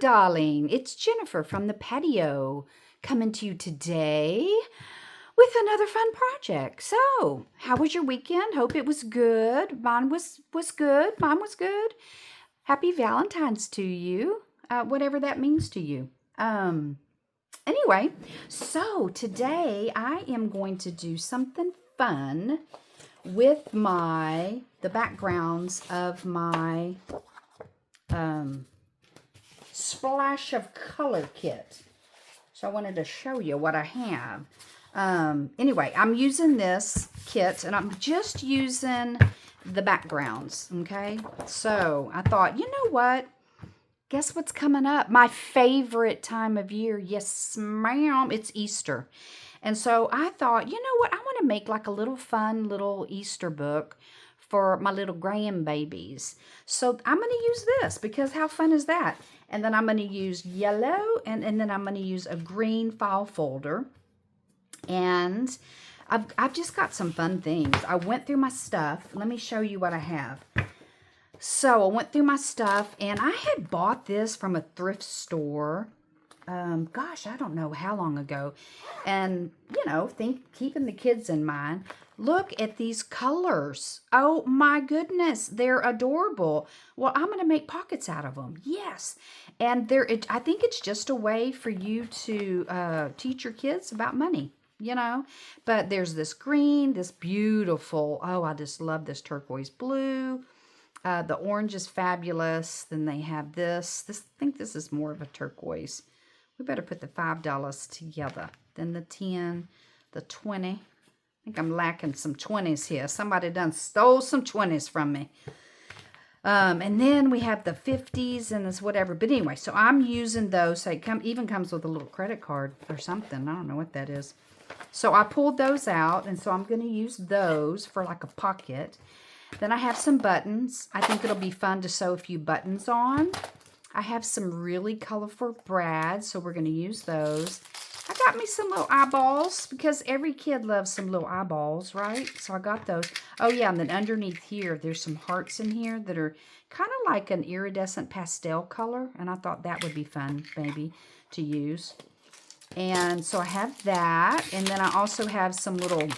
darling. It's Jennifer from the patio coming to you today with another fun project. So, how was your weekend? Hope it was good. Mine was good. Mine was good. Happy Valentine's to you, whatever that means to you. Anyway, so today I am going to do something fun with the backgrounds of my Splash of Color kit. So I wanted to show you what I have. Anyway, I'm using this kit and I'm just using the backgrounds, okay? So I thought, you know what? Guess what's coming up? My favorite time of year. Yes, ma'am. It's Easter. And so I thought, you know what? I want to make like a little fun little Easter book for my little grandbabies. So I'm going to use this because how fun is that? And then I'm going to use yellow and then I'm going to use a green file folder. And I've just got some fun things. I went through my stuff. Let me show you what I have. So I went through my stuff and I had bought this from a thrift store. Gosh, I don't know how long ago. And, you know, keeping the kids in mind. Look at these colors. Oh my goodness, they're adorable. Well, I'm going to make pockets out of them. Yes. And I think it's just a way for you to teach your kids about money, you know. But there's this green, this beautiful, oh, I just love this turquoise blue. The orange is fabulous. Then they have this. I think this is more of a turquoise. We better put the $5 together. Then the 10, the 20. I think I'm lacking some 20s here. Somebody done stole some 20s from me. And then we have the 50s and this whatever. But anyway, so I'm using those. So it even comes with a little credit card or something. I don't know what that is. So I pulled those out. And so I'm going to use those for like a pocket. Then I have some buttons. I think it'll be fun to sew a few buttons on. I have some really colorful brads, so we're going to use those. I got me some little eyeballs because every kid loves some little eyeballs, right? So I got those. Oh, yeah, and then underneath here, there's some hearts in here that are kind of like an iridescent pastel color, and I thought that would be fun, maybe, to use. And so I have that, and then I also have some little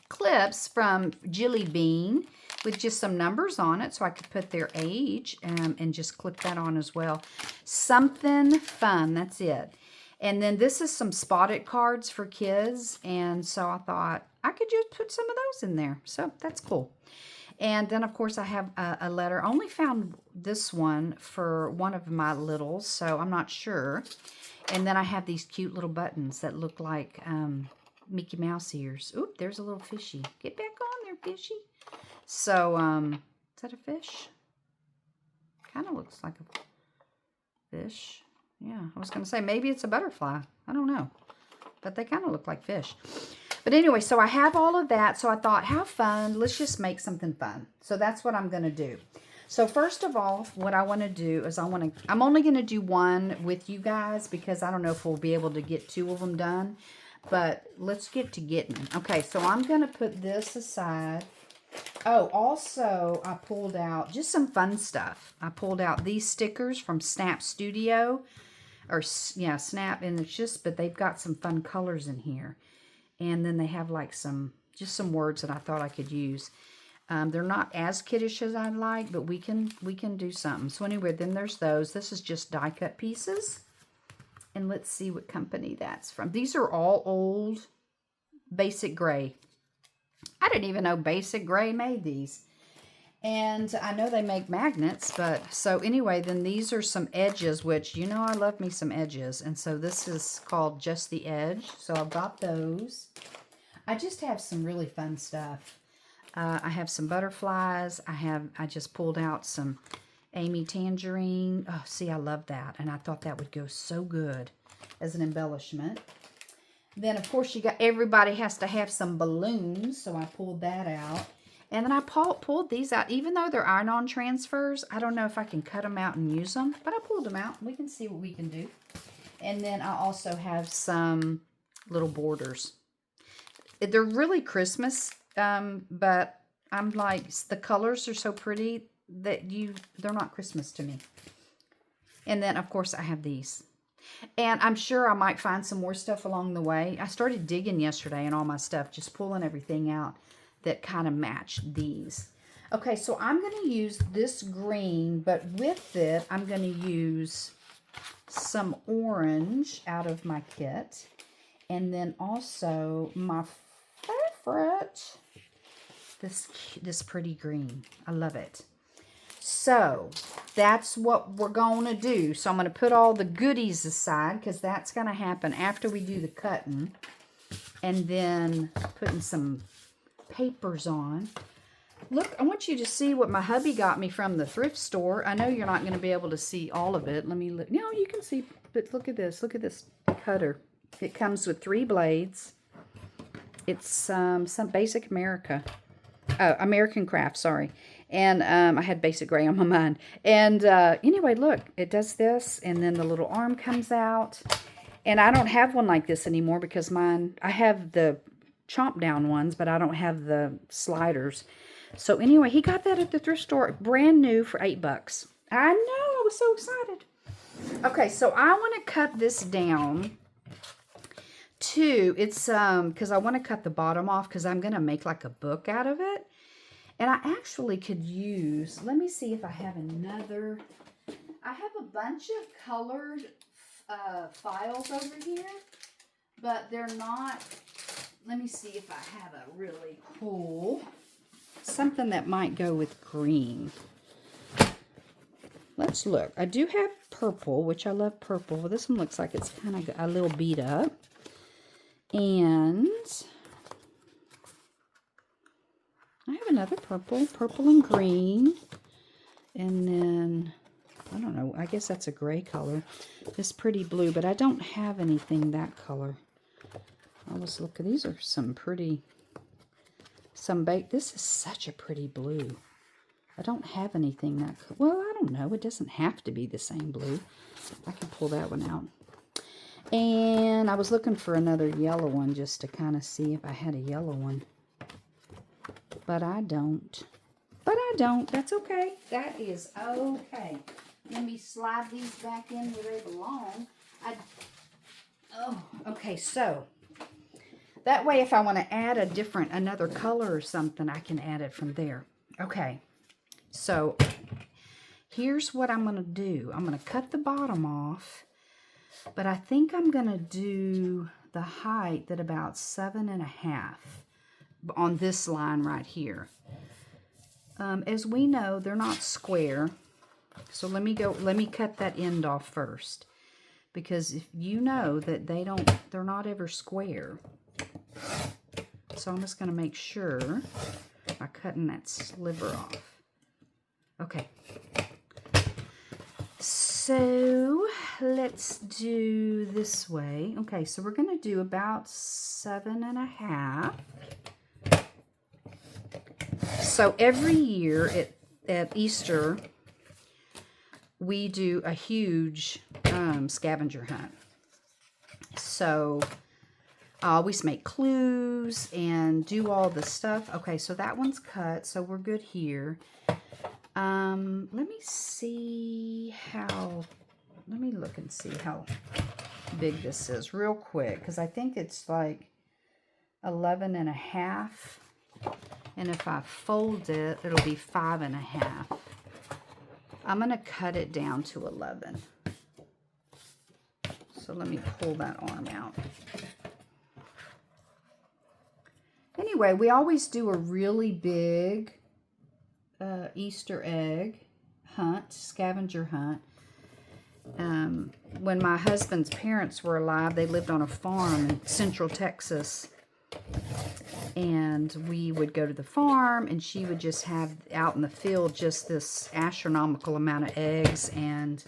clips from Jelly Bean with just some numbers on it so I could put their age and just clip that on as well. Something fun, that's it. And then this is some spotted cards for kids, and so I thought I could just put some of those in there. So that's cool. And then, of course, I have a letter. I only found this one for one of my littles, so I'm not sure. And then I have these cute little buttons that look like Mickey Mouse ears. Oop, there's a little fishy. Get back on there, fishy. So, is that a fish? Kind of looks like a fish. Yeah, I was going to say maybe it's a butterfly. I don't know. But they kind of look like fish. But anyway, so I have all of that. So I thought, how fun. Let's just make something fun. So that's what I'm going to do. So first of all, what I want to do is I'm only going to do one with you guys because I don't know if we'll be able to get 2 of them done. But let's get to getting. Okay, so I'm going to put this aside. Oh, also, I pulled out just some fun stuff. I pulled out these stickers from Snap Studio. Or, yeah, Snap. And it's just, but they've got some fun colors in here. And then they have like just some words that I thought I could use. They're not as kiddish as I'd like, but we can do something. So anyway, then there's those. This is just die cut pieces. And let's see what company that's from. These are all old Basic Gray. I didn't even know Basic Gray made these. And I know they make magnets, but so anyway, then these are some edges, which, you know, I love me some edges. And so this is called Just the Edge. So I've got those. I just have some really fun stuff. I have some butterflies. I just pulled out some Amy Tangerine. Oh, see, I love that. And I thought that would go so good as an embellishment. Then, of course, everybody has to have some balloons. So I pulled that out. And then I pulled these out. Even though they're iron-on transfers, I don't know if I can cut them out and use them. But I pulled them out. We can see what we can do. And then I also have some little borders. They're really Christmas, but I'm like, the colors are so pretty that they're not Christmas to me. And then, of course, I have these. And I'm sure I might find some more stuff along the way. I started digging yesterday in all my stuff, just pulling everything out that kind of matched these. Okay, so I'm going to use this green, but with it, I'm going to use some orange out of my kit. And then also my favorite, this pretty green. I love it. So that's what we're going to do. So I'm going to put all the goodies aside because that's going to happen after we do the cutting. And then putting some papers on. Look, I want you to see what my hubby got me from the thrift store. I know you're not going to be able to see all of it. Let me look. No, you can see, but look at this. Look at this cutter. It comes with 3 blades. It's some Basic American Craft, sorry. And I had Basic Gray on my mind. And anyway, look, it does this, and then the little arm comes out. And I don't have one like this anymore because mine, I have the chomp down ones, but I don't have the sliders. So anyway, he got that at the thrift store, brand new for $8. I know, I was so excited. Okay, so I want to cut this down to, it's, because I want to cut the bottom off because I'm going to make like a book out of it. And I actually could use, let me see if I have another, I have a bunch of colored files over here, but they're not, let me see if I have a really cool, something that might go with green. Let's look. I do have purple, which I love purple. Well, this one looks like it's kind of a little beat up. And I have another purple and green. And then, I don't know, I guess that's a gray color. This pretty blue, but I don't have anything that color. I was looking, these are some pretty, this is such a pretty blue. I don't have anything that, well, I don't know. It doesn't have to be the same blue. I can pull that one out. And I was looking for another yellow one just to kind of see if I had a yellow one. But I don't. That's okay. That is okay. Let me slide these back in where they belong. Okay, so that way if I want to add another color or something, I can add it from there. Okay, so here's what I'm going to do. I'm going to cut the bottom off, but I think I'm going to do the height at about 7.5 on this line right here. As we know, they're not square. So let me cut that end off first. Because if you know that they're not ever square. So I'm just going to make sure by cutting that sliver off. Okay. So let's do this way. Okay, so we're going to do about 7.5. So every year at Easter, we do a huge scavenger hunt. So I always make clues and do all the stuff. Okay, so that one's cut, so we're good here. Let me see let me look and see how big this is real quick, because I think it's like 11.5. And if I fold it, it'll be 5.5. I'm going to cut it down to 11. So let me pull that arm out. Anyway, we always do a really big Easter egg hunt, scavenger hunt. When my husband's parents were alive, they lived on a farm in Central Texas. And we would go to the farm, and she would just have out in the field just this astronomical amount of eggs, and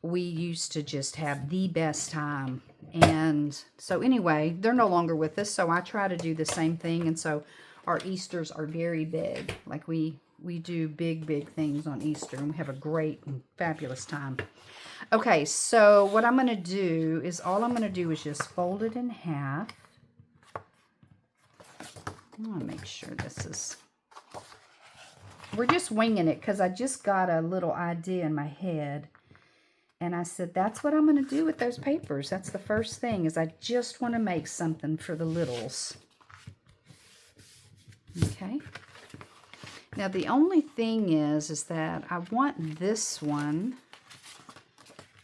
we used to just have the best time. And so anyway, they're no longer with us, so I try to do the same thing. And so our Easters are very big. Like we do big things on Easter, and we have a great and fabulous time. Okay, so what I'm going to do is, all I'm going to do is just fold it in half. I want to make sure this is, we're just winging it because I just got a little idea in my head. And I said, that's what I'm going to do with those papers. That's the first thing, is I just want to make something for the littles. Okay. Now, the only thing is that I want this one.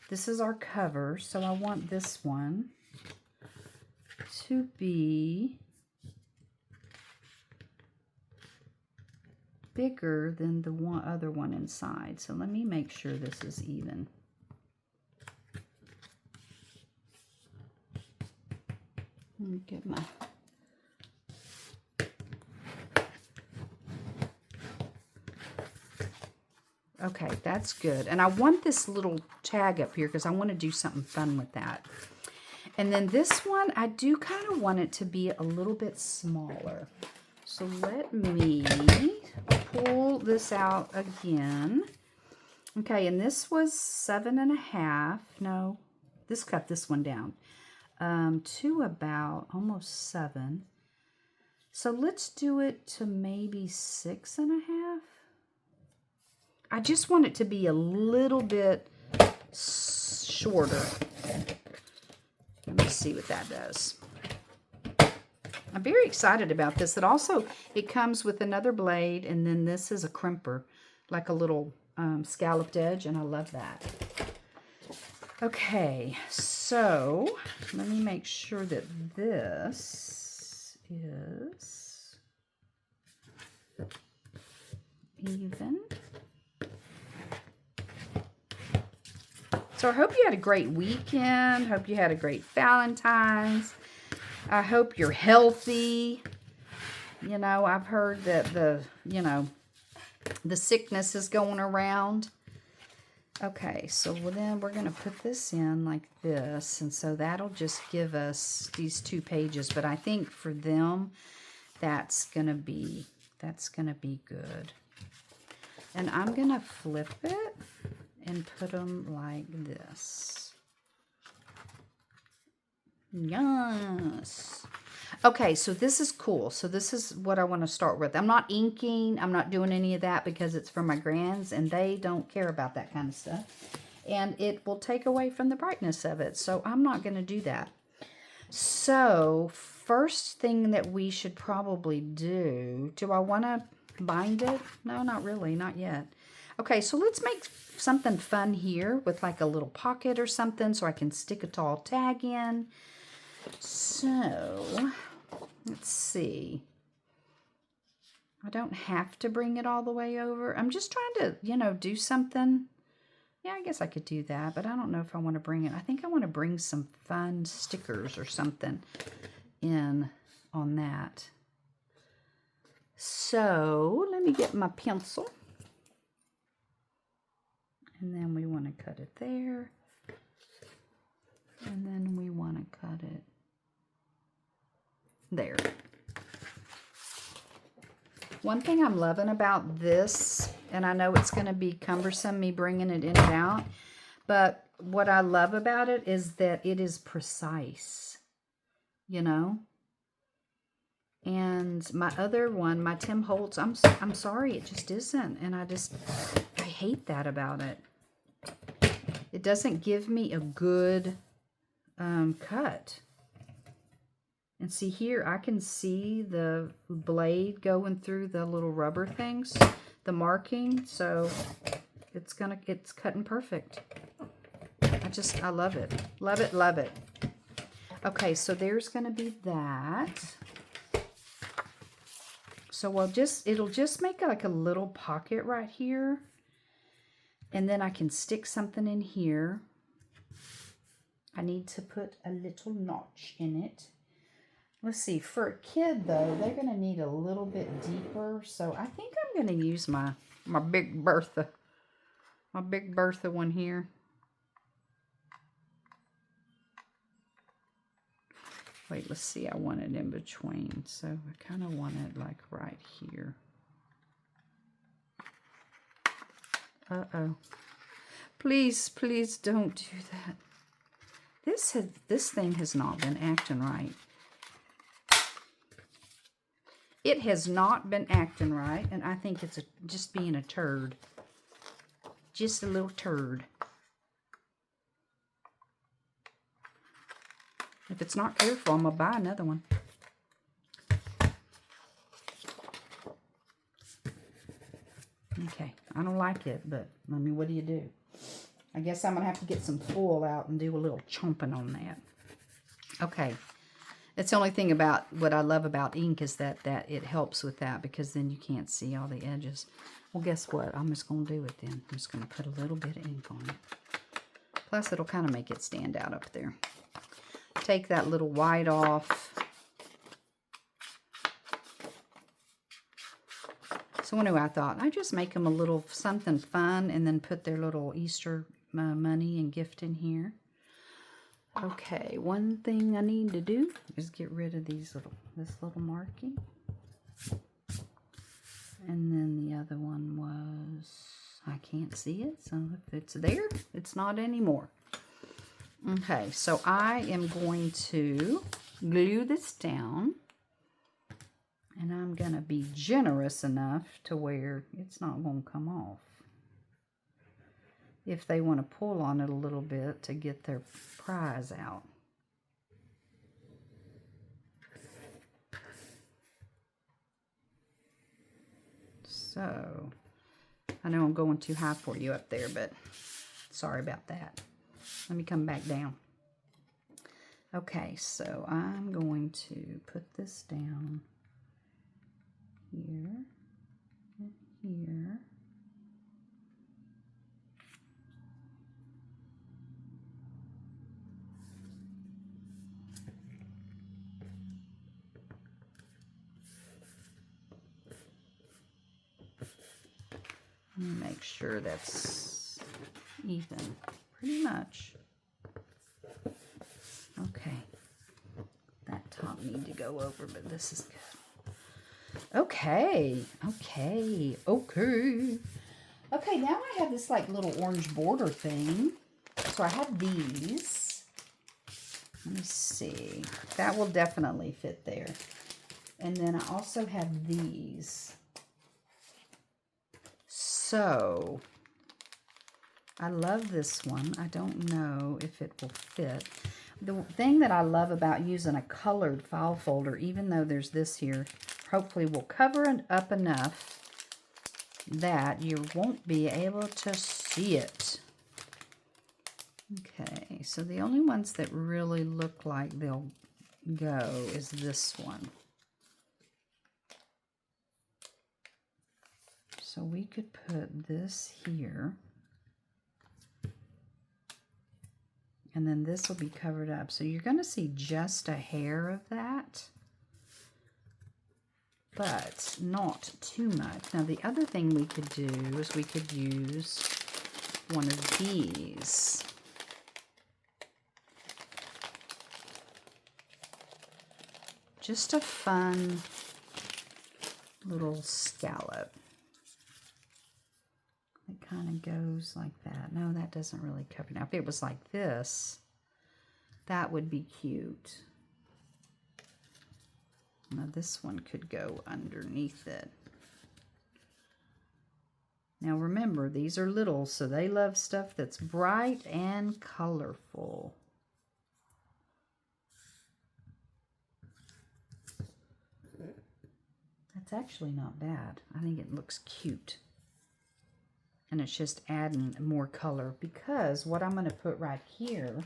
This is our cover, so I want this one to be bigger than the other one inside. So let me make sure this is even. Let me get my... Okay, that's good. And I want this little tag up here because I want to do something fun with that. And then this one, I do kind of want it to be a little bit smaller. So let me pull this out again. Okay, and this was 7.5. No, this cut this one down to about almost 7. So let's do it to maybe 6.5. I just want it to be a little bit shorter. Let me see what that does. I'm very excited about this. It comes with another blade, and then this is a crimper, like a little scalloped edge, and I love that. Okay, so let me make sure that this is even. So I hope you had a great weekend. Hope you had a great Valentine's. I hope you're healthy. You know, I've heard that the sickness is going around. Okay, so then we're going to put this in like this. And so that'll just give us these 2 pages. But I think for them, that's going to be good. And I'm going to flip it and put them like this. Yes. Okay, so this is cool. So this is what I want to start with. I'm not inking. I'm not doing any of that because it's for my grands, and they don't care about that kind of stuff. And it will take away from the brightness of it. So I'm not going to do that. So first thing that we should probably do I want to bind it? No, not really. Not yet. Okay, so let's make something fun here with like a little pocket or something so I can stick a tall tag in. So, let's see. I don't have to bring it all the way over. I'm just trying to, do something. Yeah, I guess I could do that, but I don't know if I want to bring it. I think I want to bring some fun stickers or something in on that. So, let me get my pencil. And then we want to cut it there. And then we want to cut it there. One thing I'm loving about this, and I know it's going to be cumbersome me bringing it in and out, but what I love about it is that it is precise, And my other one, my Tim Holtz, I'm sorry, it just isn't. And I hate that about it. It doesn't give me a good cut. And see here, I can see the blade going through the little rubber things, the marking. So it's cutting perfect. I love it. Love it, love it. Okay, so there's going to be that. So it'll just make like a little pocket right here. And then I can stick something in here. I need to put a little notch in it. Let's see, for a kid though, they're going to need a little bit deeper. So I think I'm going to use my Big Bertha. My Big Bertha one here. Wait, let's see, I want it in between. So I kind of want it like right here. Uh-oh. Please, please don't do that. This thing has not been acting right. It has not been acting right, and I think it's just being a turd. Just a little turd. If it's not careful, I'm going to buy another one. Okay, I don't like it, but, I mean, what do you do? I guess I'm going to have to get some foil out and do a little chomping on that. Okay. It's the only thing about what I love about ink is that it helps with that, because then you can't see all the edges. Well, guess what? I'm just going to do it then. I'm just going to put a little bit of ink on it. Plus, it'll kind of make it stand out up there. Take that little white off. So anyway, I thought I'd just make them a little something fun and then put their little Easter money and gift in here. Okay, one thing I need to do is get rid of this little marking. And then the other one was, I can't see it, so if it's there, it's not anymore. Okay, so I am going to glue this down. And I'm going to be generous enough to where it's not going to come off. If they want to pull on it a little bit to get their prize out. So, I know I'm going too high for you up there, but sorry about that. Let me come back down. Okay, so I'm going to put this down here and here. Make sure that's even, pretty much. Okay, that top need to go over, but this is good. Okay, okay. Okay, now I have this like little orange border thing. So I have these. Let me see. That will definitely fit there. And then I also have these. So, I love this one. I don't know if it will fit. The thing that I love about using a colored file folder, even though there's this here, hopefully will cover it up enough that you won't be able to see it. Okay, so the only ones that really look like they'll go is this one. So we could put this here, and then this will be covered up. So you're going to see just a hair of that, but not too much. Now the other thing we could do is we could use one of these. Just a fun little scallop. It kind of goes like that. No, that doesn't really cover. Now, if it was like this, that would be cute. Now, this one could go underneath it. Now, remember, these are little, so they love stuff that's bright and colorful. That's actually not bad. I think it looks cute. And it's just adding more color, because what I'm going to put right here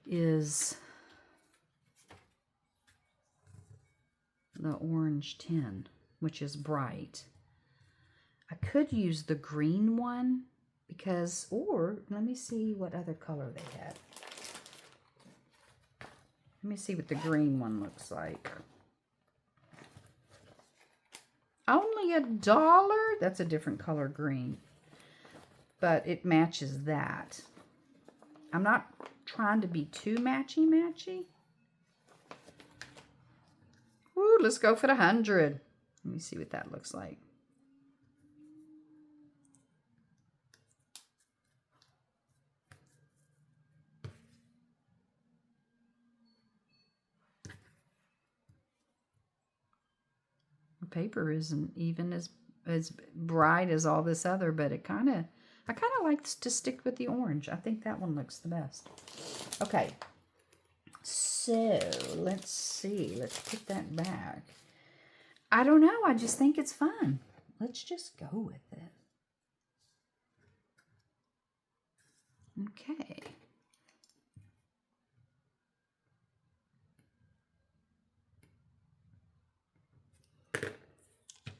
is the orange tin, which is bright. I could use the green one because, or let me see what other color they had. Let me see what the green one looks like. Only $1? That's a different color green. But it matches that. I'm not trying to be too matchy-matchy. Ooh, let's go for the 100. Let me see what that looks like. Paper isn't even as bright as all this other, but I kind of like to stick with the orange. I think that one looks the best. Okay, So, let's see. Let's put that back. I don't know. I just think it's fun. Let's just go with it. Okay.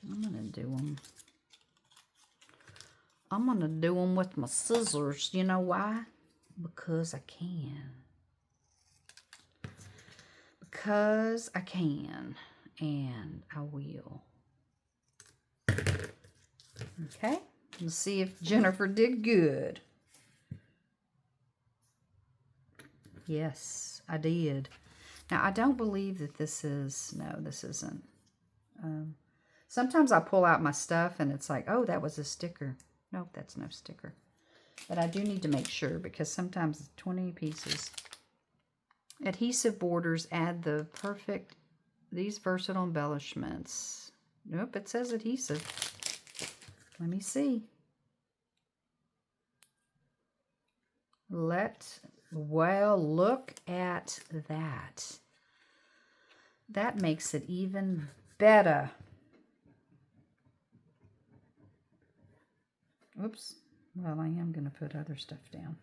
I'm going to do them. I'm going to do them with my scissors. You know why? Because I can. Because I can. And I will. Okay. Let's see if Jennifer did good. Yes, I did. Now, I don't believe that this is... No, this isn't. Sometimes I pull out my stuff and it's like, oh, that was a sticker. Nope, that's no sticker. But I do need to make sure because sometimes it's 20 pieces. Adhesive borders add the perfect, these versatile embellishments. Nope, it says adhesive. Let me see. Well, look at that. That makes it even better. Oops. Well, I am going to put other stuff down.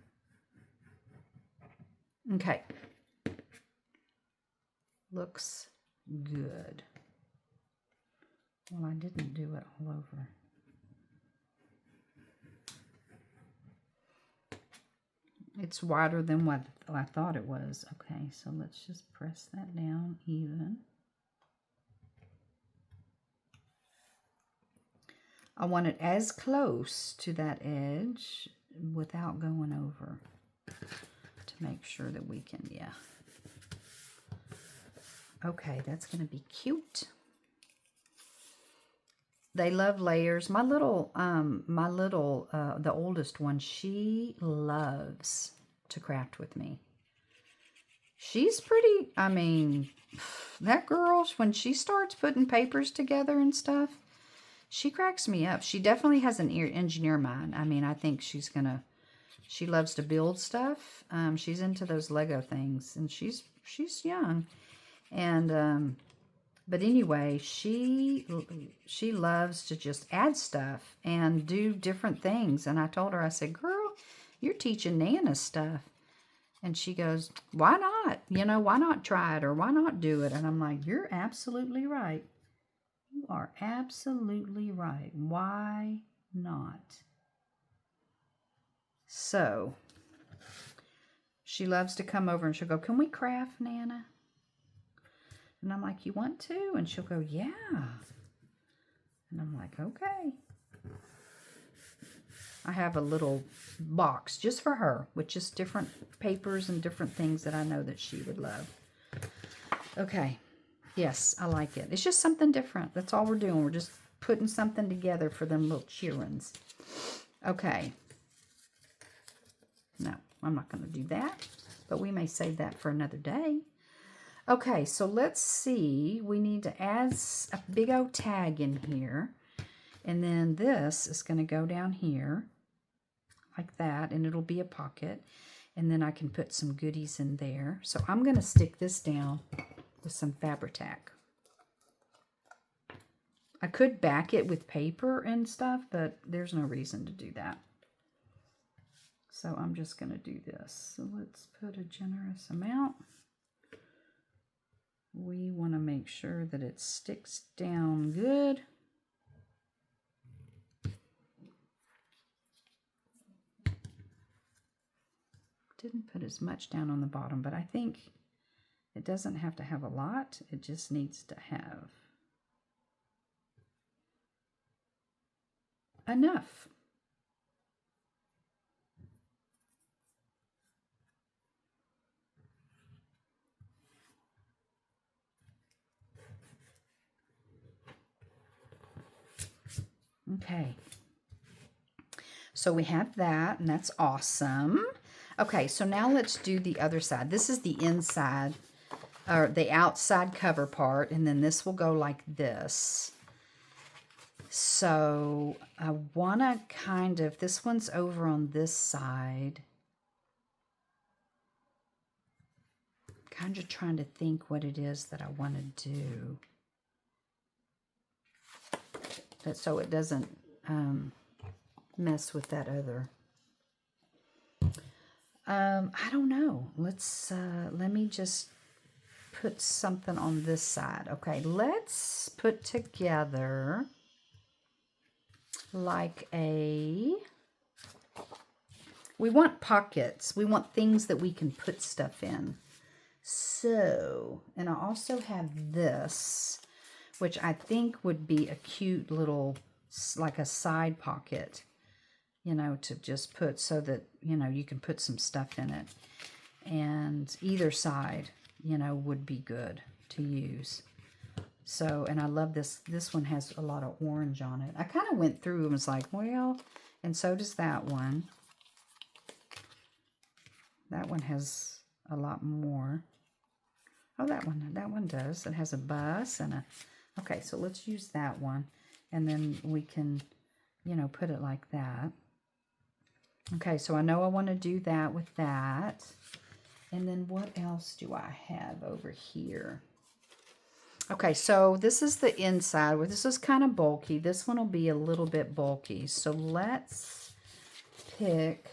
Okay. Looks good. Well, I didn't do it all over. It's wider than what I thought it was. Okay, so let's just press that down even. I want it as close to that edge without going over to make sure that we can, yeah. Okay, that's going to be cute. They love layers. My little, the oldest one, she loves to craft with me. She's pretty, I mean, that girl, when she starts putting papers together and stuff, she cracks me up. She definitely has an engineer mind. I mean, I think she's gonna, she loves to build stuff. She's into those Lego things, and she's young. And, but anyway, she loves to just add stuff and do different things. And I told her, I said, girl, you're teaching Nana stuff. And she goes, why not? You know, why not try it or why not do it? And I'm like, you're absolutely right. You are absolutely right. Why not? So, she loves to come over and she'll go, can we craft, Nana? And I'm like, you want to? And she'll go, yeah. And I'm like, okay. I have a little box just for her with just different papers and different things that I know that she would love. Okay. Yes, I like it. It's just something different. That's all we're doing. We're just putting something together for them little cheerins. Okay. No, I'm not going to do that. But we may save that for another day. Okay, so let's see. We need to add a big old tag in here. And then this is going to go down here like that. And it'll be a pocket. And then I can put some goodies in there. So I'm going to stick this down with some Fabri-Tac. I could back it with paper and stuff, but there's no reason to do that. So I'm just going to do this. So let's put a generous amount. We want to make sure that it sticks down good. Didn't put as much down on the bottom, but I think it doesn't have to have a lot. It just needs to have enough. Okay. So we have that, and that's awesome. Okay, so now let's do the other side. This is the inside, or the outside cover part, and then this will go like this. So I want to kind of, this one's over on this side. Kind of trying to think what it is that I want to do. That so it doesn't mess with that other. I don't know. Let me just put something on this side. Okay, let's put together like we want pockets. We want things that we can put stuff in. So, and I also have this, which I think would be a cute little, like a side pocket, you know, to just put so that, you know, you can put some stuff in it. And either side, you know, would be good to use. So, and I love this. This one has a lot of orange on it. I kind of went through and was like, well, and so does that one. That one has a lot more. Oh, that one does. It has a bus and a, okay, so let's use that one. And then we can, you know, put it like that. Okay, so I know I want to do that with that. And then what else do I have over here? Okay, so this is the inside. Well, this is kind of bulky. This one will be a little bit bulky. So let's pick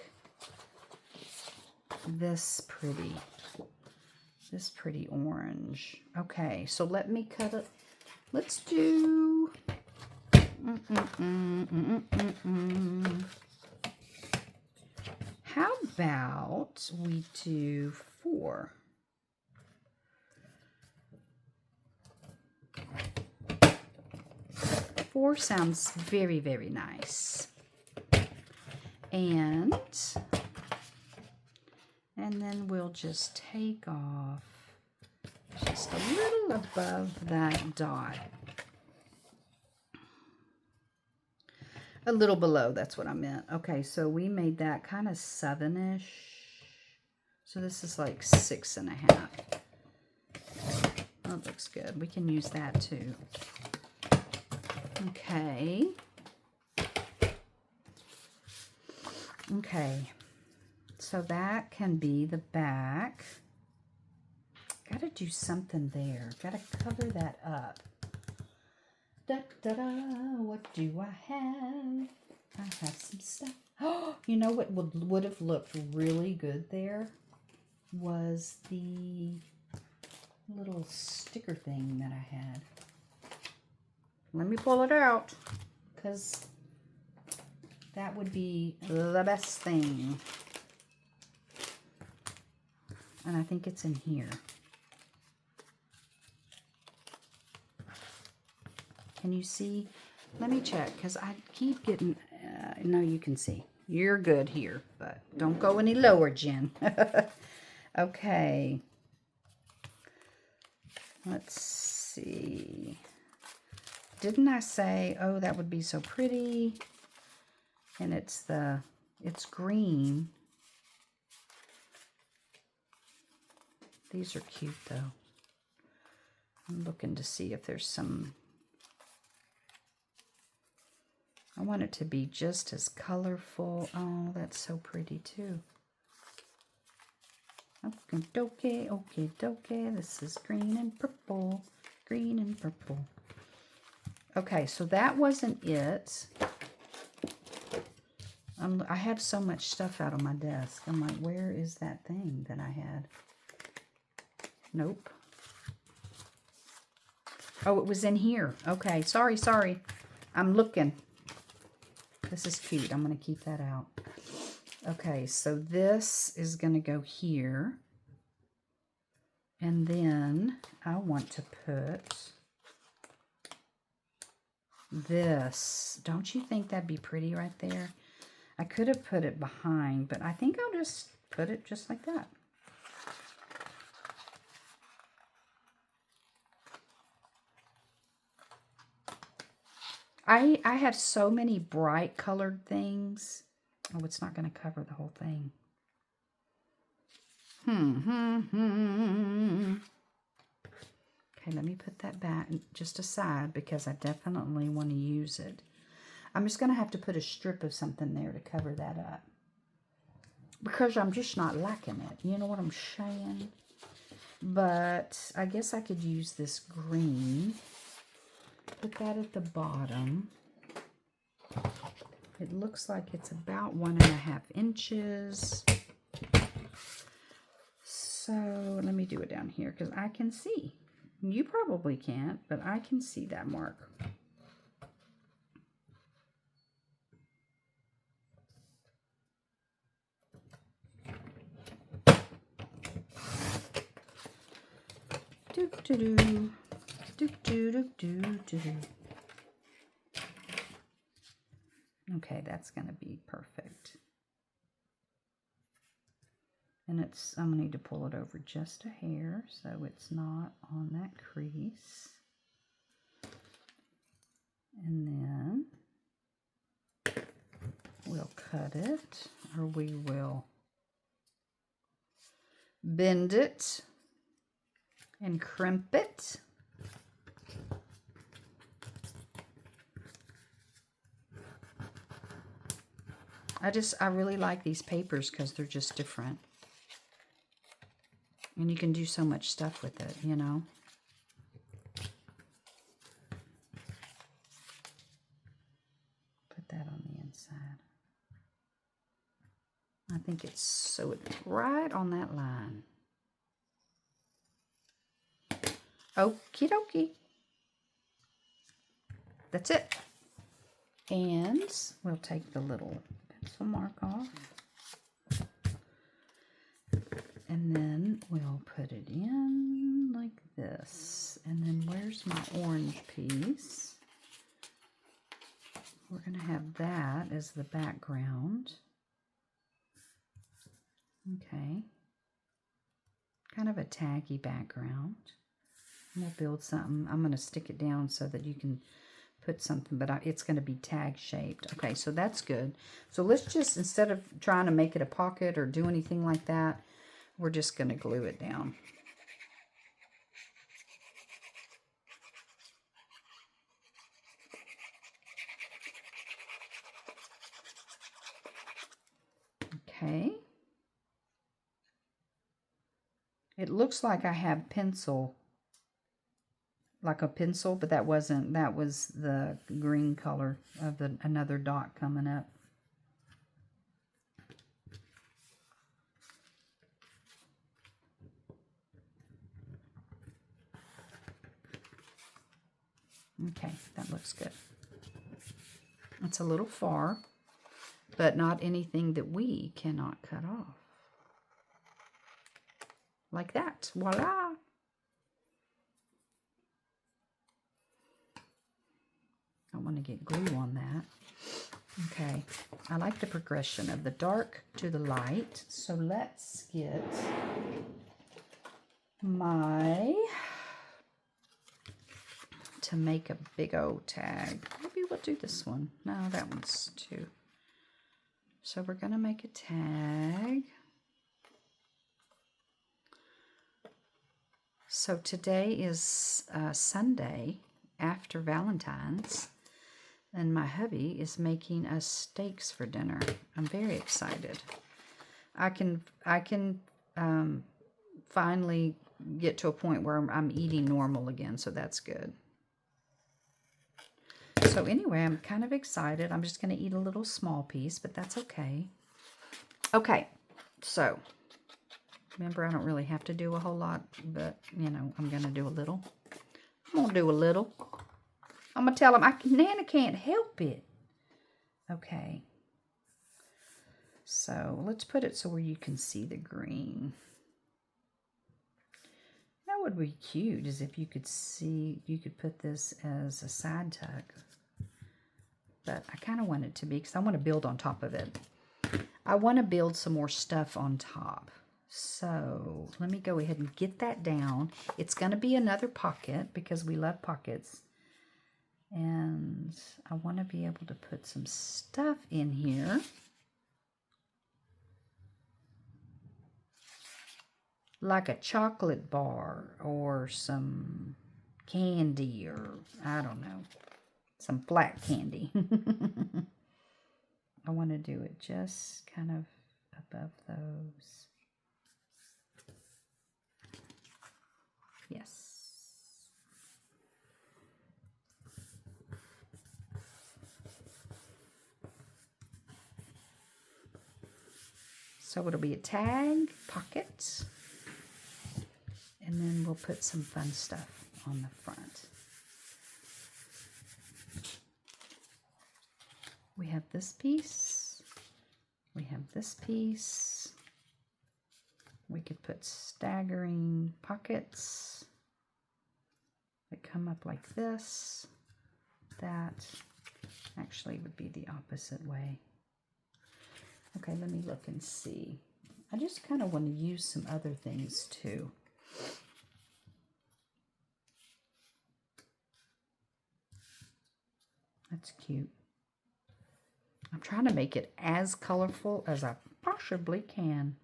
this pretty orange. Okay, so let me cut it. Let's do how about we do 4? Four sounds very, very nice. And then we'll just take off just a little above that dot. A little below, that's what I meant. Okay, so we made that kind of 7-ish. So this is like 6.5. That looks good. We can use that too. Okay. Okay. So that can be the back. Got to do something there. Got to cover that up. Da, da, da. What do I have? I have some stuff. Oh, you know what would have looked really good there was the little sticker thing that I had. Let me pull it out because that would be the best thing. And I think it's in here. Can you see? Let me check because I keep getting, no, you can see. You're good here, but don't go any lower, Jen. Okay. Let's see. Didn't I say, oh, that would be so pretty? And it's green. These are cute, though. I'm looking to see if there's some... I want it to be just as colorful. Oh, that's so pretty, too. Okay, dokie, okay, dokie. This is green and purple. Green and purple. Okay, so that wasn't it. I have so much stuff out on my desk. I'm like, where is that thing that I had? Nope. Oh, it was in here. Okay, sorry. I'm looking. This is cute. I'm going to keep that out. Okay, so this is going to go here. And then I want to put this. Don't you think that'd be pretty right there? I could have put it behind, but I think I'll just put it just like that. I have so many bright colored things. Oh, it's not going to cover the whole thing. Okay, let me put that back just aside because I definitely want to use it. I'm just going to have to put a strip of something there to cover that up. Because I'm just not liking it. You know what I'm saying? But I guess I could use this green. Put that at the bottom. It looks like it's about 1.5 inches. So let me do it down here because I can see. You probably can't, but I can see that mark. Do-do-do. Do-do-do-do-do. Okay, that's going to be perfect. And I'm going to need to pull it over just a hair so it's not on that crease. And then we'll cut it, or we will bend it and crimp it. I really like these papers because they're just different. And you can do so much stuff with it, you know. Put that on the inside. I think it's so right on that line. Okie dokie. That's it. And we'll take the little pencil mark off. And then we'll put it in like this. And then where's my orange piece? We're going to have that as the background. Okay. Kind of a taggy background. And we'll build something. I'm going to stick it down so that you can put something, but it's going to be tag shaped. Okay, so that's good. So let's just, instead of trying to make it a pocket or do anything like that, we're just going to glue it down. Okay. It looks like I have pencil, like a pencil, but that wasn't, that was the green color of another dot coming up. Okay, that looks good. It's a little far, but not anything that we cannot cut off. Like that. Voila! I want to get glue on that. Okay, I like the progression of the dark to the light. So let's get to make a big old tag. Maybe we'll do this one. No, that one's too. So we're going to make a tag. So today is Sunday after Valentine's, and my hubby is making us steaks for dinner. I'm very excited. I can finally get to a point where I'm eating normal again, so that's good. So anyway, I'm kind of excited. I'm just going to eat a little small piece, but that's okay. Okay, so remember, I don't really have to do a whole lot, but, you know, I'm going to do a little. I'm going to do a little. I'm going to tell him, Nana can't help it. Okay. So let's put it so where you can see the green. That would be cute, is if you could see, you could put this as a side tuck. But I kind of want it to be, because I want to build on top of it. I want to build some more stuff on top. So let me go ahead and get that down. It's going to be another pocket because we love pockets. And I want to be able to put some stuff in here. Like a chocolate bar or some candy, or I don't know, some flat candy. I want to do it just kind of above those. Yes. So it'll be a tag, pocket, and then we'll put some fun stuff on the front. We have this piece. We have this piece. We could put staggering pockets that come up like this. That actually would be the opposite way. Okay, let me look and see. I just kind of want to use some other things too. That's cute. I'm trying to make it as colorful as I possibly can.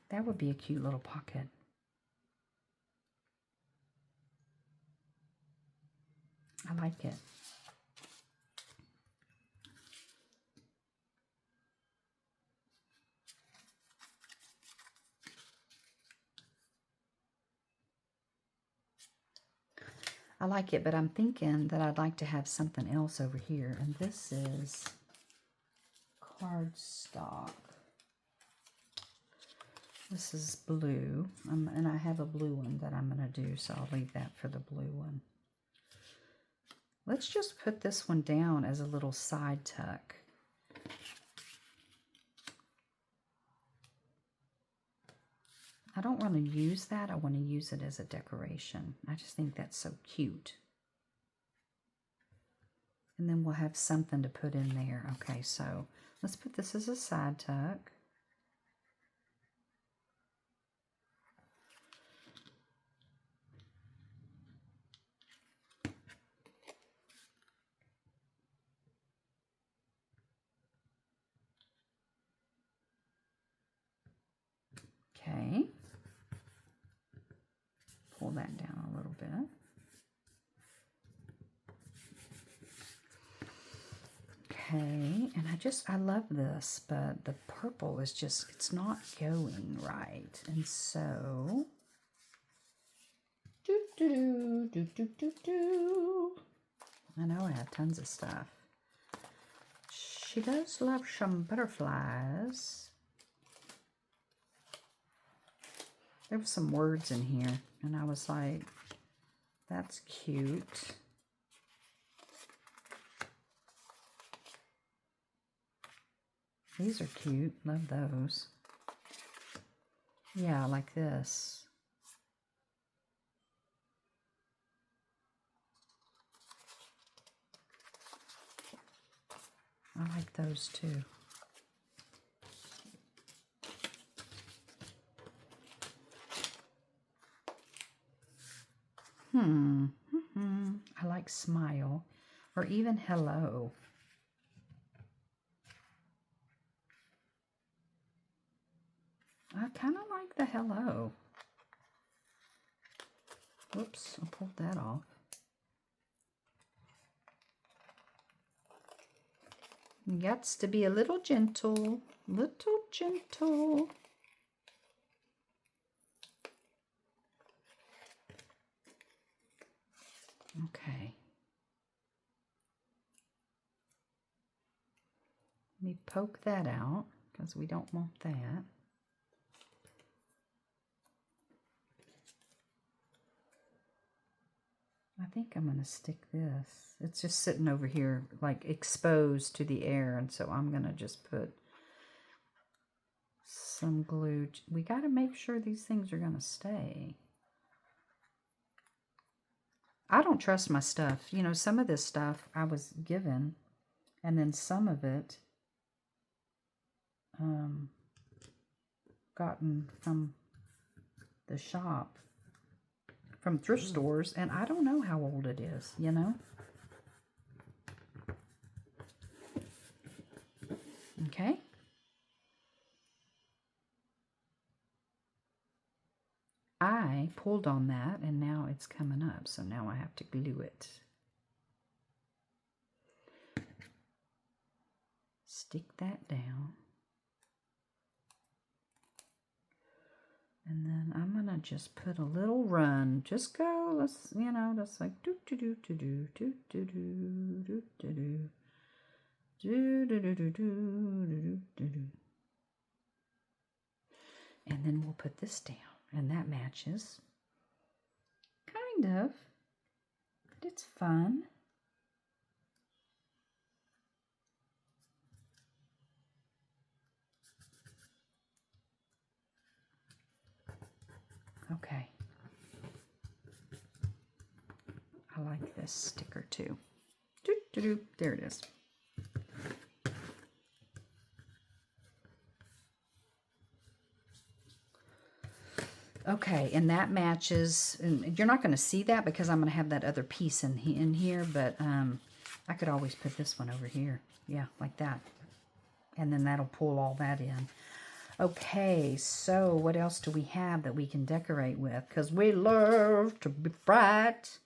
That would be a cute little pocket. I like it. I like it, but I'm thinking that I'd like to have something else over here. And this is cardstock. This is blue. And I have a blue one that I'm going to do, so I'll leave that for the blue one. Let's just put this one down as a little side tuck. I don't want to use that. I want to use it as a decoration. I just think that's so cute. And then we'll have something to put in there. Okay, so let's put this as a side tuck. Okay. Pull that down a little bit. Okay, and I love this, but the purple is just, it's not going right. And so, I know I have tons of stuff. She does love some butterflies. There were some words in here, and I was like, that's cute. These are cute. Love those. Yeah, like this. I like those too. I like smile or even hello. I kind of like the hello. Whoops, I pulled that off. Gots to be a little gentle, little gentle. Okay. Let me poke that out because we don't want that. I think I'm going to stick this. It's just sitting over here like exposed to the air, and so I'm going to just put some glue. We got to make sure these things are going to stay. I don't trust my stuff. You know, some of this stuff I was given, and then some of it gotten from the shop, from thrift stores, and I don't know how old it is, you know? Okay. I pulled on that, and now it's coming up, so now I have to glue it. stick that down. And then I'm going to just put a little run. Just go, let's, you know, just like do do do do do do do do do do do do do do do do do do. And then we'll put this down. And that matches. Kind of. But it's fun. Okay. I like this sticker too. Doo, doo, doo. There it is. Okay, and that matches, and you're not going to see that because I'm going to have that other piece in here, but I could always put this one over here. Yeah, like that. And then that'll pull all that in. Okay, so what else do we have that we can decorate with? Because we love to be bright,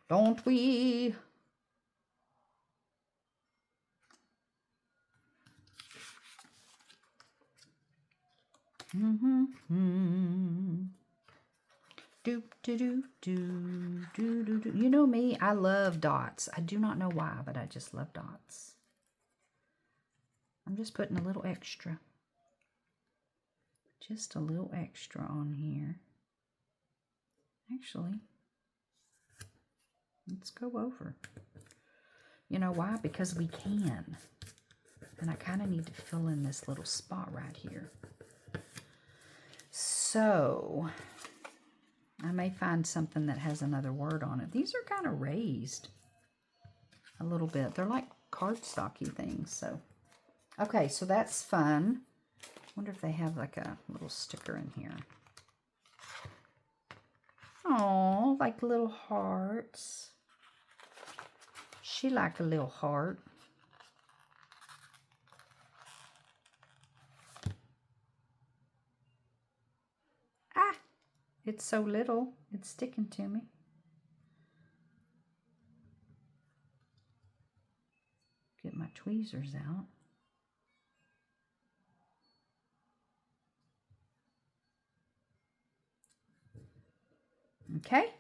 don't we? Do do do do do do do. You know me, I love dots. I do not know why, but I just love dots. I'm just putting a little extra. Just a little extra on here. Actually, let's go over. You know why? Because we can. And I kind of need to fill in this little spot right here. So, I may find something that has another word on it. These are kind of raised a little bit. They're like cardstocky things. So, okay, so that's fun. Wonder if they have like a little sticker in here. Oh, like little hearts. She like a little heart. Ah, it's so little. It's sticking to me. Get my tweezers out. Okay.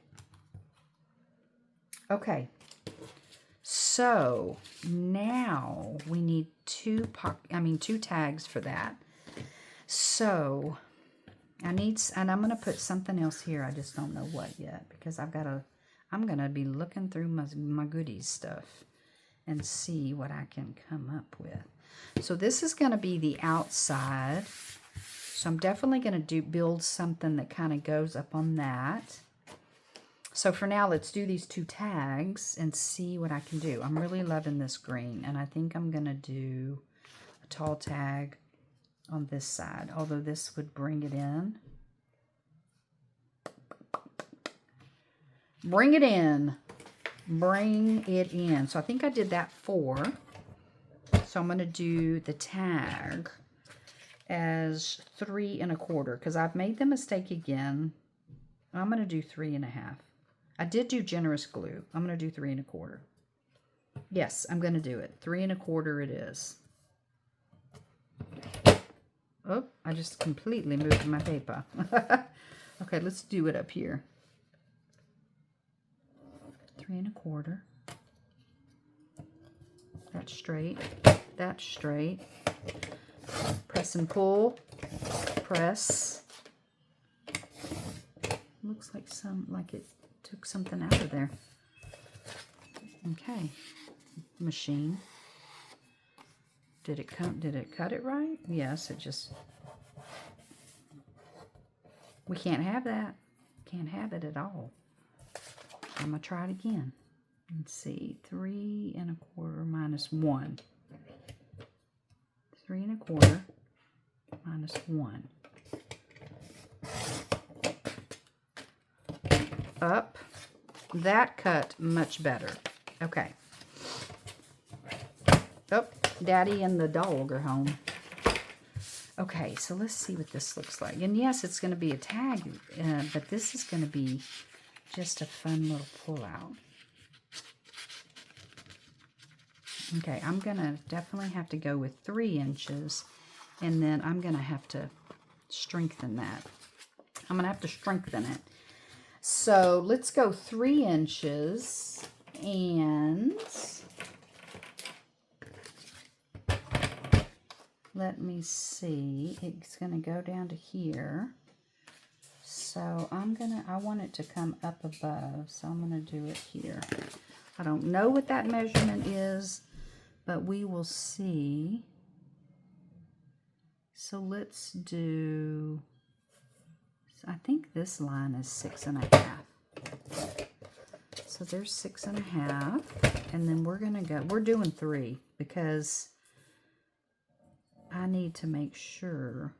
Okay. So now we need two tags for that. So I need, and I'm going to put something else here. I just don't know what yet because I'm going to be looking through my goodies stuff and see what I can come up with. So this is going to be the outside. So I'm definitely going to build something that kind of goes up on that. So for now, let's do these two tags and see what I can do. I'm really loving this green, and I think I'm going to do a tall tag on this side, although this would bring it in. Bring it in. Bring it in. So I think I did that 4. So I'm going to do the tag as 3 1/4 because I've made the mistake again. I'm going to do 3 1/2. I did do generous glue. I'm going to do 3 1/4. Yes, I'm going to do it. 3 1/4 it is. Oh, I just completely moved my paper. Okay, let's do it up here. 3 1/4. That's straight. That's straight. Press and pull. Press. Looks like it took something out of there. Okay. Machine. Did it cut it right? Yes, it just, we can't have that. Can't have it at all. I'm going to try it again. Let's see. 3 1/4 minus 1. 3 1/4 minus 1. Up. That cut much better. Okay. Oh, Daddy and the dog are home. Okay, so let's see what this looks like. And yes, it's going to be a tag, but this is going to be just a fun little pull out. Okay, I'm going to definitely have to go with 3 inches, and then I'm going to have to strengthen that. I'm going to have to strengthen it. So let's go 3 inches, and let me see. It's going to go down to here. So I want it to come up above, so I'm going to do it here. I don't know what that measurement is, but we will see. So let's do, I think this line is 6.5. So there's 6.5, and then we're going to go, we're doing 3 because I need to make sure.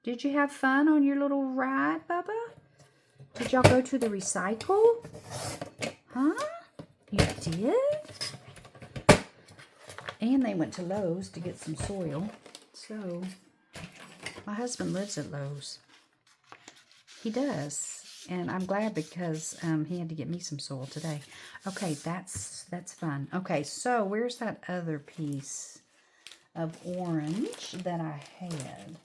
Did you have fun on your little ride, Bubba? Did y'all go to the recycle? Huh? You did? And they went to Lowe's to get some soil. So, my husband lives at Lowe's. He does. And I'm glad because he had to get me some soil today. Okay, that's fun. Okay, so where's that other piece of orange that I had?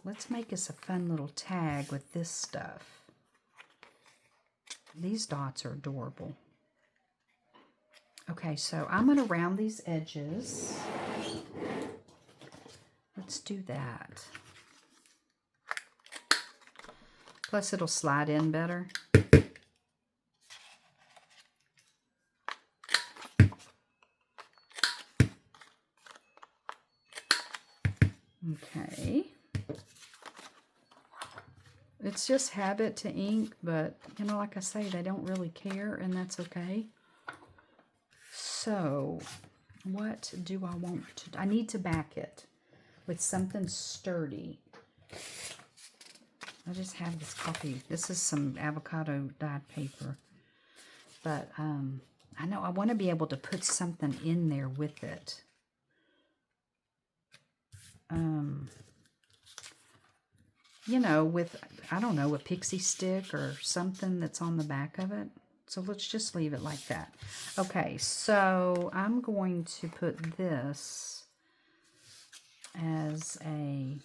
Let's make us a fun little tag with this stuff. These dots are adorable. Okay, so I'm going to round these edges. Let's do that. Plus it'll slide in better. Okay. It's just habit to ink, but, you know, like I say, they don't really care, and that's okay. So, what do I want to do? I need to back it with something sturdy. I just have this coffee. This is some avocado dyed paper. But, I know I want to be able to put something in there with it. You know, with, I don't know, a pixie stick or something that's on the back of it. So let's just leave it like that. Okay, so I'm going to put this as a,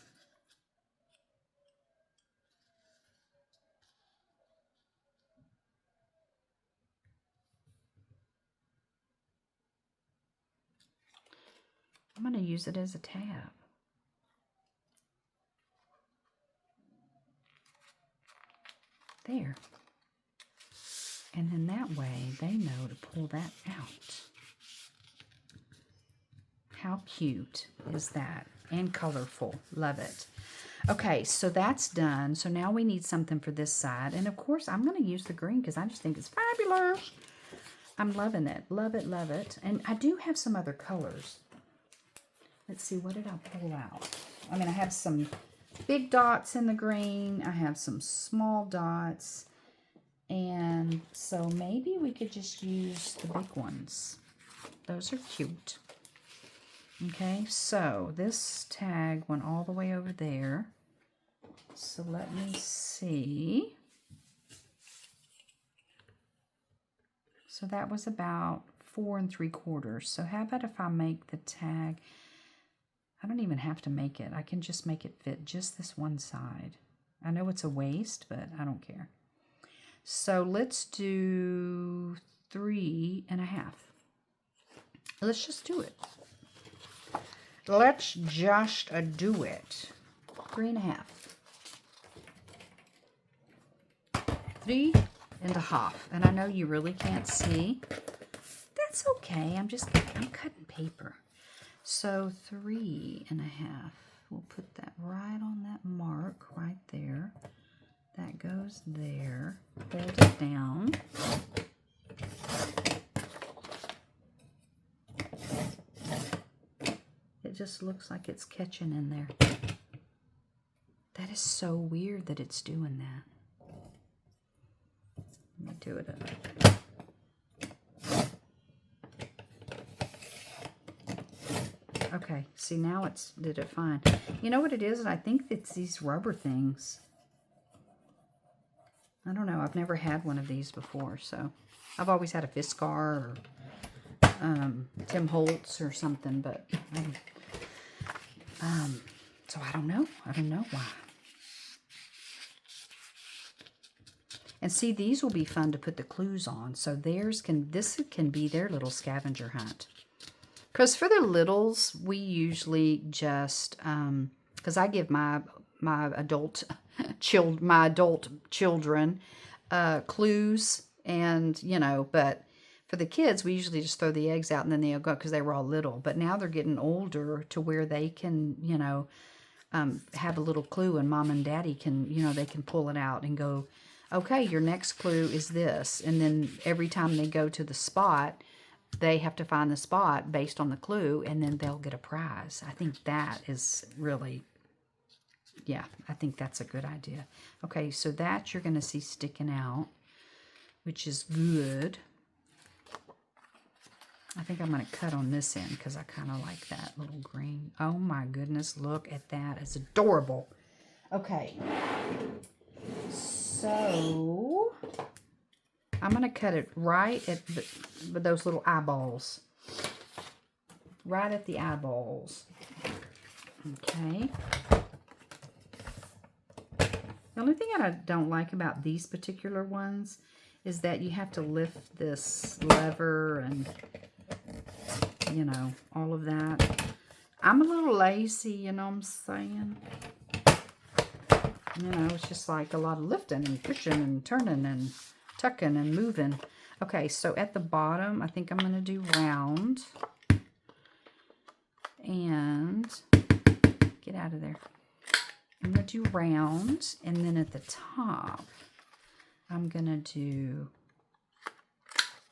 I'm going to use it as a tab. There. And then that way they know to pull that out. How cute is that? And colorful. Love it. Okay, so that's done. So now we need something for this side. And of course, I'm going to use the green because I just think it's fabulous. I'm loving it. Love it, love it. And I do have some other colors. Let's see, what did I pull out? I mean, I have some big dots in the green. I have some small dots. And so maybe we could just use the big ones. Those are cute. Okay, so this tag went all the way over there. So let me see. So that was about 4 3/4. So how about if I make the tag, I don't even have to make it. I can just make it fit just this one side. I know it's a waist, but I don't care. So let's do 3.5. Let's just do it. Let's just do it. 3.5. 3.5. And I know you really can't see. That's okay. I'm cutting paper. So 3.5. We'll put that right on that mark right there. That goes there. Hold it down. It just looks like it's catching in there. That is so weird that it's doing that. Let me do it. Okay, see now it's did it fine. You know what it is? I think it's these rubber things. I don't know. I've never had one of these before, so I've always had a Fiskar or Tim Holtz or something, but so I don't know. I don't know why. And see, these will be fun to put the clues on. So this can be their little scavenger hunt. Because for the littles, we usually just, because I give my adult children clues, and you know, but for the kids, we usually just throw the eggs out and then they'll go because they were all little. But now they're getting older to where they can, you know, have a little clue, and mom and daddy can, you know, they can pull it out and go, okay, your next clue is this, and then every time they go to the spot, they have to find the spot based on the clue, and then they'll get a prize. I think that is really, yeah, I think that's a good idea. Okay, so that you're going to see sticking out, which is good. I think I'm going to cut on this end because I kind of like that little green. Oh my goodness, look at that. It's adorable. Okay, so I'm going to cut it right at those little eyeballs. Right at the eyeballs. Okay. The only thing I don't like about these particular ones is that you have to lift this lever and, you know, all of that. I'm a little lazy, you know what I'm saying? You know, it's just like a lot of lifting and pushing and turning and tucking and moving. Okay, so at the bottom, I think I'm going to do round. And get out of there. I'm going to do round. And then at the top, I'm going to do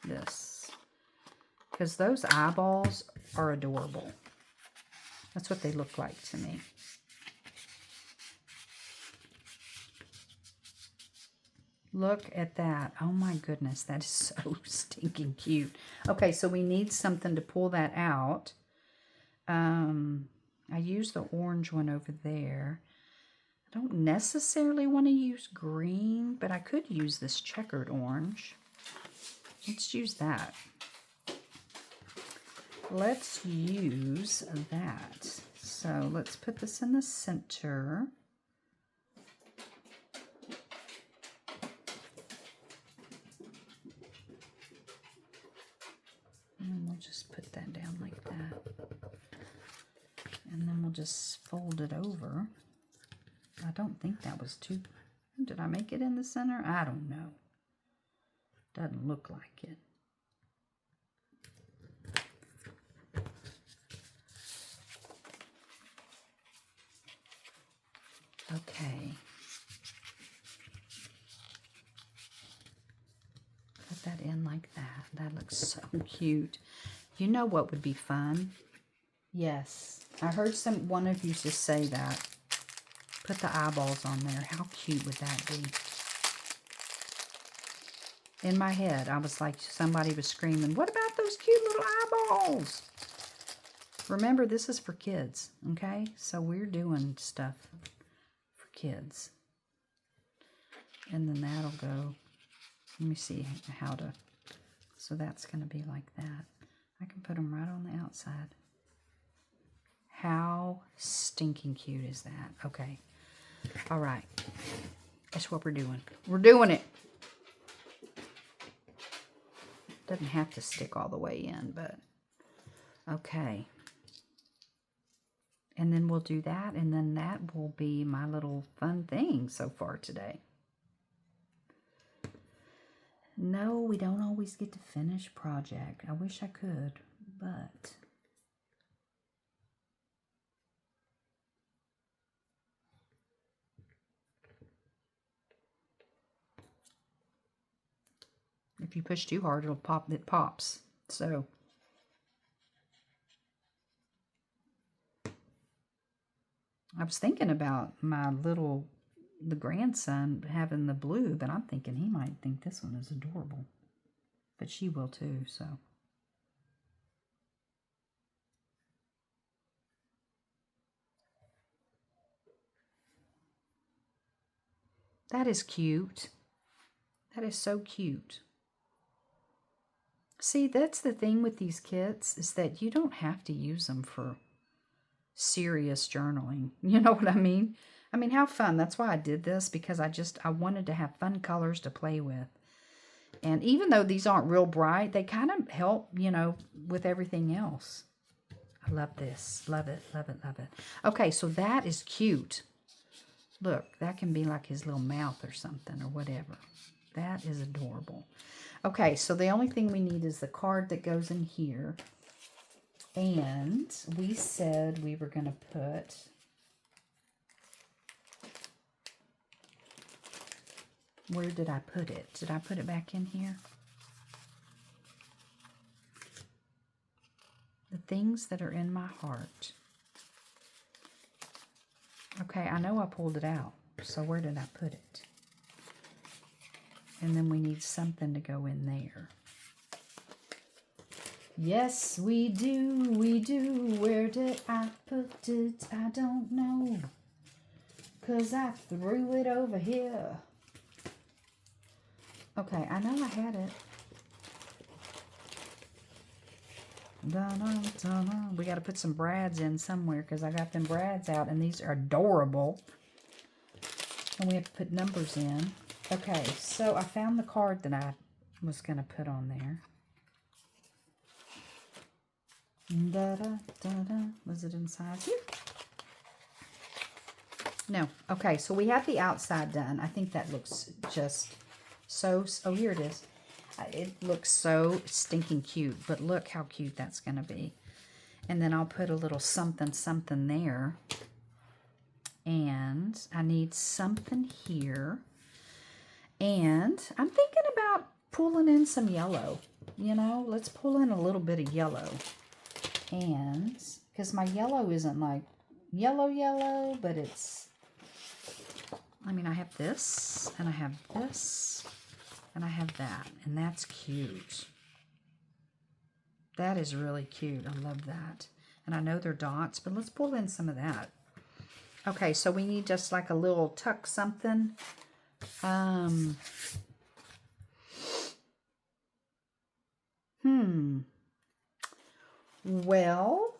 this. Because those eyeballs are adorable. That's what they look like to me. Look at that. Oh my goodness, that is so stinking cute. Okay, so we need something to pull that out. I use the orange one over there. I don't necessarily want to use green, but I could use this checkered orange. Let's use that. Let's use that. So let's put this in the center. And we'll just put that down like that. And then we'll just fold it over. I don't think that was too... Did I make it in the center? I don't know. Doesn't look like it. Okay. Put that in like that. That looks so cute. You know what would be fun? Yes. I heard one of you just say that. Put the eyeballs on there. How cute would that be? In my head, I was like, somebody was screaming, what about those cute little eyeballs? Remember, this is for kids, okay? So we're doing stuff for kids. And then that'll go, let me see how to, so that's going to be like that. I can put them right on the outside. How stinking cute is that? Okay. All right. That's what we're doing. We're doing it. Doesn't have to stick all the way in, but okay. And then we'll do that, and then that will be my little fun thing so far today. No, we don't always get to finish project. I wish I could, but if you push too hard, it'll pop. It pops. So I was thinking about the grandson having the blue, but I'm thinking he might think this one is adorable. But she will too, so. That is cute. That is so cute. See, that's the thing with these kits, is that you don't have to use them for serious journaling. You know what I mean? I mean, how fun. That's why I did this, because I wanted to have fun colors to play with. And even though these aren't real bright, they kind of help, you know, with everything else. I love this. Love it, love it, love it. Okay, so that is cute. Look, that can be like his little mouth or something or whatever. That is adorable. Okay, so the only thing we need is the card that goes in here. And we said we were going to put... Where did I put it? Did I put it back in here? The things that are in my heart. Okay, I know I pulled it out. So where did I put it? And then we need something to go in there. Yes, we do, we do. Where did I put it? I don't know. 'Cause I threw it over here. Okay, I know I had it. Dun-dun-dun-dun. We got to put some brads in somewhere, because I got them brads out, and these are adorable. And we have to put numbers in. Okay, so I found the card that I was going to put on there. Da-da-da-da. Was it inside here? No. Okay, so we have the outside done. I think that looks just so... Oh, here it is. It looks so stinking cute, but look how cute that's going to be. And then I'll put a little something, something there. And I need something here. And I'm thinking about pulling in some yellow. You know, let's pull in a little bit of yellow. And, because my yellow isn't like yellow, but it's, I mean, I have this, and I have this, and I have that. And that's cute. That is really cute. I love that. And I know they're dots, but let's pull in some of that. Okay, so we need just like a little tuck something. Well,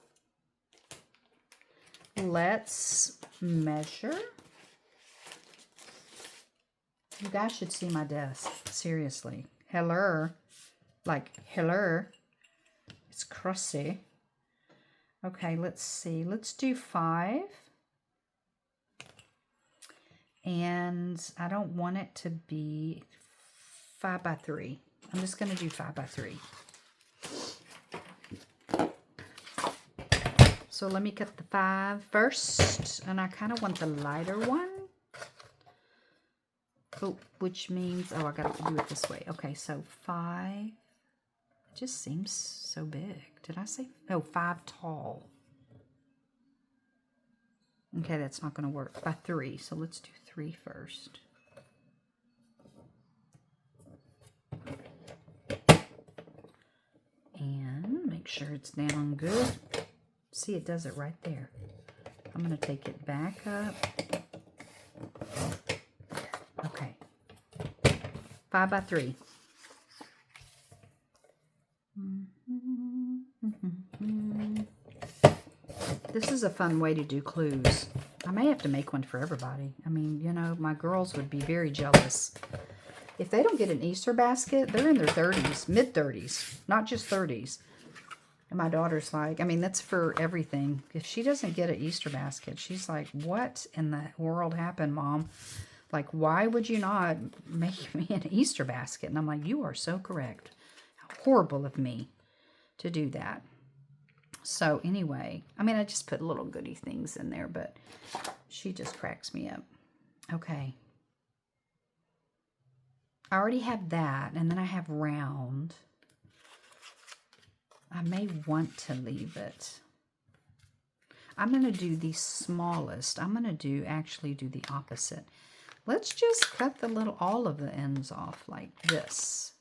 let's measure. You guys should see my desk. Seriously. Hello. Like, hello. It's crusty. Okay, let's see. Let's do 5. And I don't want it to be 5 by 3. I'm just going to do 5 by 3. So let me cut the 5 first. And I kind of want the lighter one. Oh, which means, oh, I got to do it this way. Okay, so 5. It just seems so big. Did I say? Oh, 5 tall. Okay, that's not going to work. By 3. So let's do 3 first. And make sure it's down good. See, it does it right there. I'm going to take it back up. Okay. 5 by 3. This is a fun way to do clues. I may have to make one for everybody. I mean, you know, my girls would be very jealous. If they don't get an Easter basket, they're in their 30s, mid-30s, not just 30s. And my daughter's like, I mean, that's for everything. If she doesn't get an Easter basket, she's like, what in the world happened, Mom? Like, why would you not make me an Easter basket? And I'm like, you are so correct. How horrible of me to do that. So anyway, I mean, I just put little goody things in there, but she just cracks me up. Okay. I already have that, and then I have round. I may want to leave it. I'm going to do the smallest. I'm going to actually do the opposite. Let's just cut the all of the ends off like this.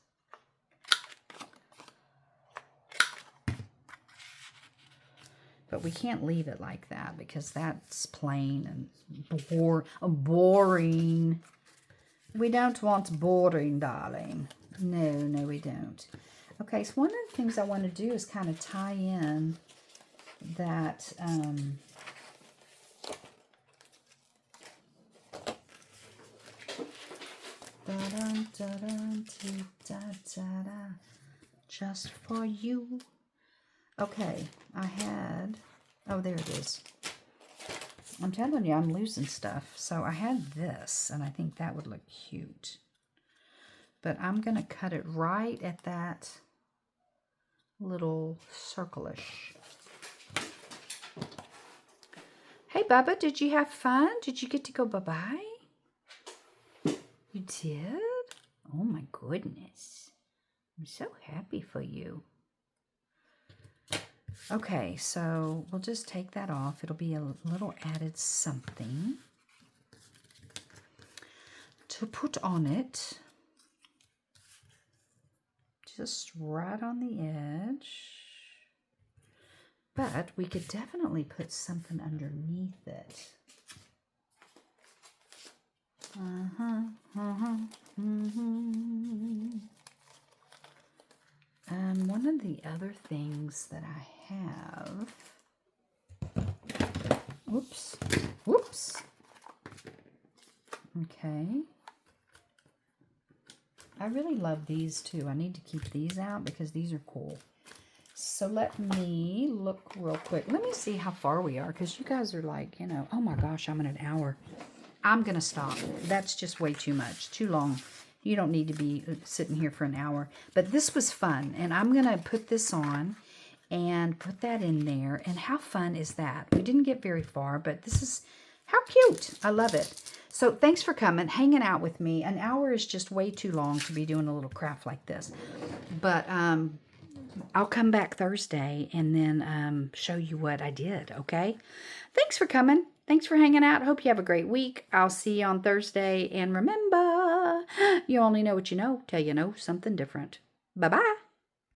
But we can't leave it like that because that's plain and boring. We don't want boring, darling. No, no, we don't. Okay, so one of the things I want to do is kind of tie in that just for you. Okay, I had, oh, there it is. I'm telling you, I'm losing stuff. So I had this, and I think that would look cute. But I'm going to cut it right at that little circle-ish. Hey, Bubba, did you have fun? Did you get to go bye-bye? You did? Oh, my goodness. I'm so happy for you. Okay, so we'll just take that off. It'll be a little added something to put on it. Just right on the edge. But we could definitely put something underneath it. One of the other things that I have, whoops, okay. I really love these too. I need to keep these out because these are cool. So let me look real quick. Let me see how far we are because you guys are like, you know, oh my gosh, I'm at an hour. I'm going to stop. That's just way too much, too long. You don't need to be sitting here for an hour. But this was fun, and I'm going to put this on and put that in there. And how fun is that? We didn't get very far, but this is, how cute. I love it. So thanks for coming, hanging out with me. An hour is just way too long to be doing a little craft like this. But I'll come back Thursday and then show you what I did, okay? Thanks for coming. Thanks for hanging out. Hope you have a great week. I'll see you on Thursday. And remember, you only know what you know till you know something different. Bye-bye.